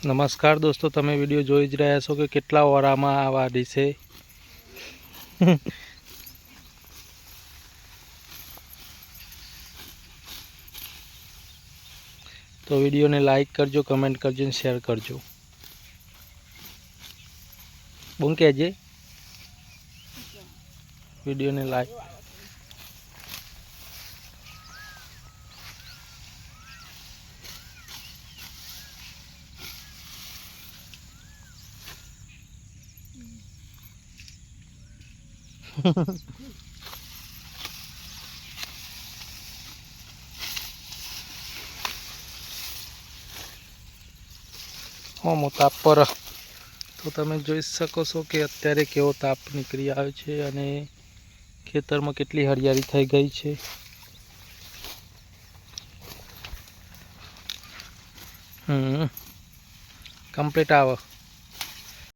નમસ્કાર દોસ્તો, તમે વિડીયો જોઈ જ રહ્યા છો કે કેટલા ઓરામાં આ વાડી છે. તો વિડીયોને લાઈક કરજો, કમેન્ટ કરજો અને શેર કરજો. બોલ કહેજે વિડીયોને લાઈક. હોમો તાપ પર તો તમે જોઈ શકો છો કે અત્યારે કેવો તાપ નીકળી આવ્યો છે અને ખેતરમાં કેટલી હરિયાળી થઈ ગઈ છે. કમ્પ્લીટ આવે.